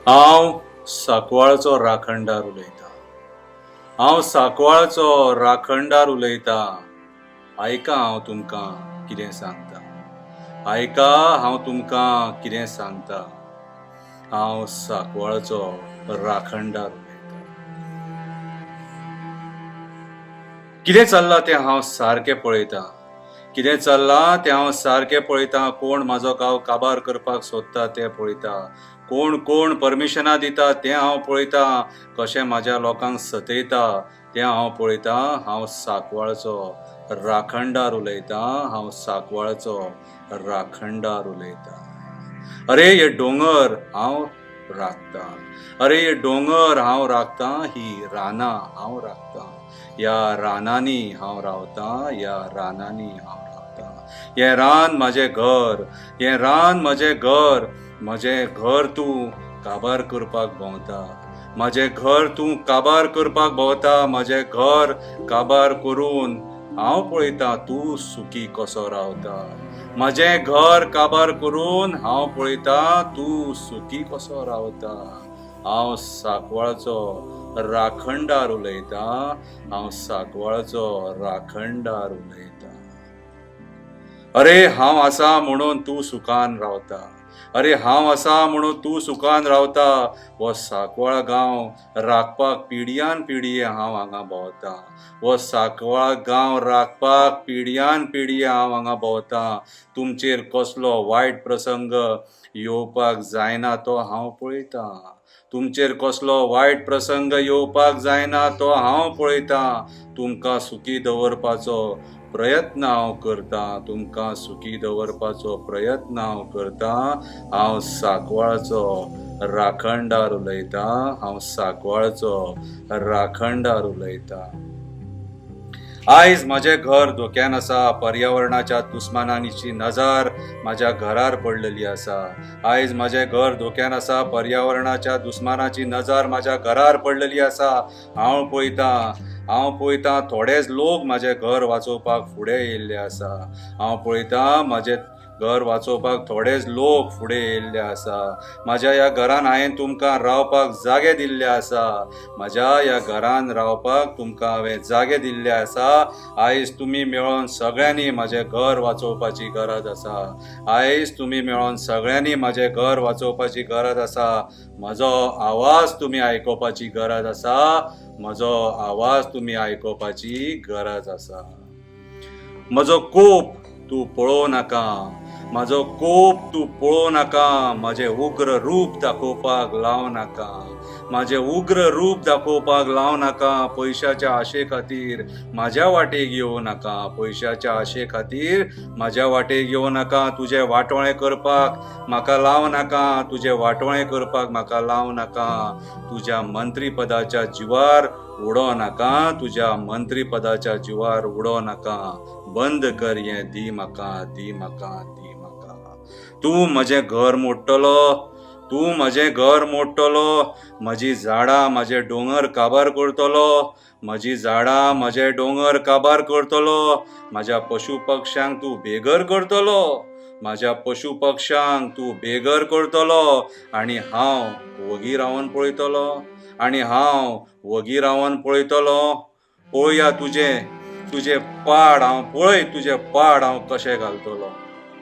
हांव सांकवाळचो राखणदार उलयतां. हांव सांकवाळचो राखणदार उलयतां. आयका हांव तुमकां कितें सांगतां. आयका हांव तुमकां कितें सांगतां. हांव सांकवाळचो राखणदार उलयतां. कितें चल्लां तें हांव सारकें पळयतां. कितें चल्लां तें हांव सारकें पळयतां. कोण म्हाजो गांव काबार करपाक सोदता तें पळयतां. कोण कोण परमिशनां दिता तें हांव पळयतां. कशें म्हाज्या लोकांक सतयता तें हांव पळयतां. हांव सांकवाळचो राखणदार उलयतां. हांव सांकवाळचो राखणदार उलयतां. अरे हे दोंगर हांव राखतां. अरे हे दोंगर हांव राखतां. ही रानां हांव राखतां. ह्या रानांनी हांव रावतां. ह्या रानांनी हांव रावतां. हें रान म्हाजें घर. हें रान म्हाजें घर. म्हजें घर तूं काबार करपाक भोंवता. म्हजें घर तूं काबार करपाक भोंवता. म्हजें घर काबार करून हांव पळयतां तूं सुखी कसो रावता. म्हजें घर काबार करून हांव पळयतां तूं सुखी कसो रावता. हांव सांकवाळचो राखणदार उलयतां. हांव सांकवाळचो राखणदार उलयतां. अरे हांव आसां म्हणून तूं सुखान रावता. अरे हांव आसां म्हणून तूं सुखान रावता. हो सांकवाळ गांव राखपाक पिडयान पिडये हांव हांगा भोंवतां. हो सांकवाळ गांव राखपाक पिडयान पिडये हांव हांगा भोंवतां. तुमचेर कसलो वायट प्रसंग येवपाक जायना तो हांव पळयतां. तुमचेर कसलो वायट प्रसंग येवपाक जायना तो हांव पळयतां. तुमकां सुखी दवरपाचो प्रयत्न हांव करतां. तुमकां सुखी दवरपाचो प्रयत्न हांव करतां. हांव सांकवाळचो राखणदार उलयतां. हांव सांकवाळचो राखणदार उलयतां. आयज म्हजें घर धोक्यान आसा. पर्यावरणाच्या दुस्मानांची नजर म्हाज्या घरार पडलेली आसा. आयज म्हजें घर धोक्यान आसा. पर्यावरणाच्या दुस्मानाची नजर म्हाज्या घरार पडलेली आसा. हांव पळयतां थोडेच लोक म्हाजें घर वाचोवपाक फुडें येयल्ले आसा. हांव पळयतां म्हजें घर वाचोवपाक थोडेच लोक फुडें येयल्ले आसा. म्हाज्या ह्या घरान हांवें तुमकां रावपाक जागे दिल्ले आसा. म्हाज्या ह्या घरान रावपाक तुमकां हांवें जागे दिल्ले आसा. आयज तुमी मेळोन सगळ्यांनी म्हाजें घर वाचोवपाची गरज आसा. आयज तुमी मेळोन सगळ्यांनी म्हाजें घर वाचोवपाची गरज आसा. म्हजो आवाज तुमी आयकोपाची गरज आसा. म्हजो आवाज तुमी आयकोपाची गरज आसा. म्हजो कोप तूं पळोवं नाका. म्हजो कोप तूं पळोवं नाका. म्हजें उग्र रूप दाखोवपाक लाव नाका. म्हजें उग्र रूप दाखोवपाक लाव नाका. पयशाच्या आशे खातीर म्हाज्या वाटेक येवं नाका. पयशाच्या आशे खातीर म्हाज्या वाटेक येवं नाका. तुजें वाटोळें करपाक म्हाका लाव नाका. तुजें वाटोळें करपाक म्हाका लाव नाका. तुज्या मंत्री पदाच्या जिवार उडो नाका. तुज्या मंत्री पदाच्या जिवार उडो नाका. बंद कर हें दी म्हाका. दी म्हाका. दी म्हाका. तूं म्हजें घर मोडटलो. तूं म्हजें घर मोडटलो. म्हजीं झाडां म्हजे दोंगर काबार करतलो. म्हजीं झाडां म्हजे दोंगर काबार करतलो. म्हाज्या पशु पक्ष्यांक तूं बेघर करतलो. म्हाज्या पशु पक्ष्यांक तूं बेघर करतलो. आनी हांव वगी रावन पळयतलो. आनी हांव वगी रावन पळयतलो. पळोवया तुजें पाड हांव. पळय तुजें पाड हांव कशें घालतलो.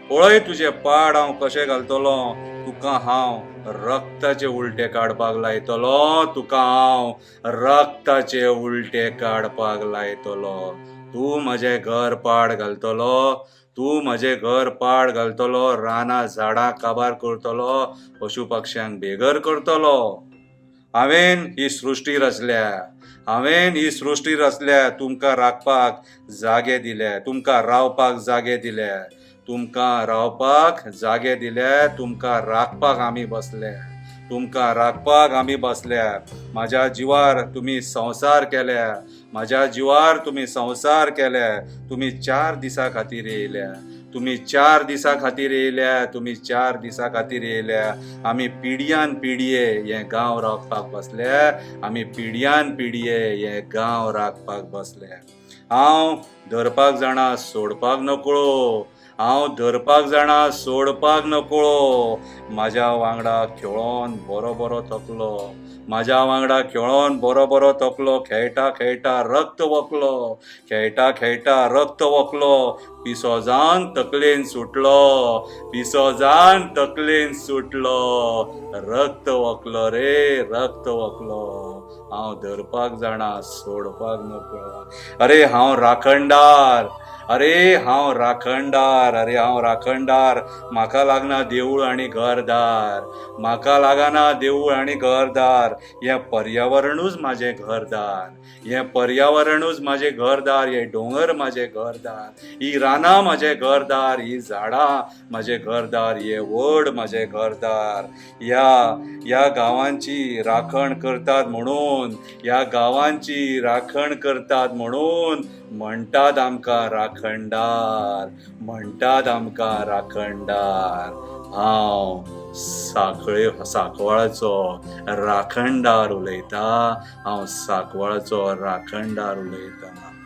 पळय तुजें पाड हांव कशें घालतलो. तुका हांव रक्ताचे उलटे काडपाक लायतलो. तुका हांव रक्ताचे उलटे काडपाक लायतलो. तूं म्हजें घर पाड घालतलो. तूं म्हजें घर पाड घालतलो. रानां झाडां काबार करतलो. पशु पक्ष्यांक बेघर करतलो. हांवें ही सृश्टी रचल्या. हांवें ही सृश्टी रचल्या. तुमकां राखपाक जागे दिल्या. तुमकां रावपाक जागे दिल्या. तुमकां रावपाक जागे दिल्या. तुमकां राखपाक आमी बसल्या. तुमकां राखपाक आमी बसल्या. म्हाज्या जिवार तुमी संवसार केल्या. म्हाज्या जिवार तुमी संवसार केल्या. तुमी 4 दिसां खातीर येयल्या. तुमी 4 दिसां खातीर येयल्या. तुमी 4 दिसां खातीर येयल्या. आमी पिडयान पिडये हें गांव राखपाक बसल्या. आमी पिडयान पिडये हें गांव राखपाक बसल्या. हांव धरपाक जाणा सोडपाक नकळो. हांव धरपाक जाणा सोडपाक नकळो. म्हाज्या वांगडा खेळोन बरो बरो थकलो. म्हाज्या वांगडा खेळोन बरो बरो थकलो. खेळटा खेळटा रक्त वकलो. खेळटा खेळटा रक्त वकलो. पिसो जावन तकलेन सुटलो. पिसो जावन तकलेन सुटलो. रक्त वकलो रे रक्त वकलो. हांव धरपाक जाणा सोडपाक नकळो. अरे हांव राखणदार. अरे हांव राखणदार. अरे हांव राखणदार. म्हाका लागना देवूळ आनी घरदार. म्हाका लागना देवूळ आनी घरदार. हें पर्यावरणूच म्हाजें घरदार. हें पर्यावरणूच म्हाजें घरदार. हे दोंगर म्हाजें घरदार. ही रानां म्हाजें घरदार. ही झाडां म्हाजें घरदार. हे व्हड म्हाजें घरदार. ह्या गांवांची राखण करतात म्हणून, ह्या गांवांची राखण करतात म्हणून म्हणटात आमकां राखणदार. म्हणटात आमकां राखणदार. हांव सांकवाळाचो राखणदार उलयतां. हांव सांकवाळाचो राखणदार उलयतां.